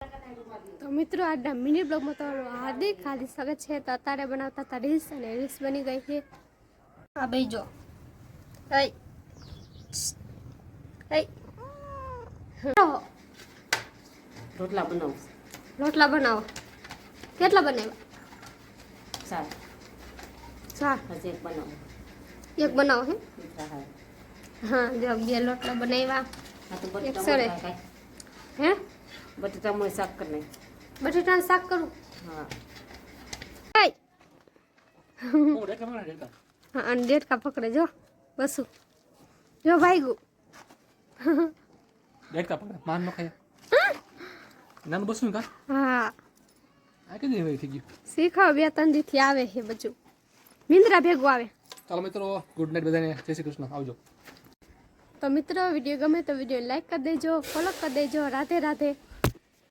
તો મિત્રો આજના મિની બ્લોગમાં તમારું હાર્દિક સ્વાગત છે. તો અત્યારે બનાવતા હતા રીલ્સ અને રીલ્સ બની ગઈ છે. આ ભાઈ જો રોટલા બનાવો. રોટલા બનાવો. કેટલા બનાવ્યા? 4 હજી એક બનાવો. એક બનાવો હે? હા. હા જો 2 રોટલા બનાવ્યા. આ તો એક બટેટા સરે હે બટેટા મોય શાક કરી નાખ. બટેટાનું શાક કરું. હા. હા અને ડેટકા પકડે જો બસું જો ભાઈ દેખતા પકડે માન નો ખાય નાનું બસું કા હા આ કે દે થઈ ગયું શીખાવ 2-3 દીથી આવે છે બચ્ચું મિંદ્રા ભેગું આવે. ચાલો મિત્રો ગુડ નાઇટ બધાને જય શ્રી કૃષ્ણ આવજો. તો મિત્રો વિડીયો ગમે તો વિડીયો લાઈક કરી દેજો, ફોલો કરી દેજો. રાધે રાધે.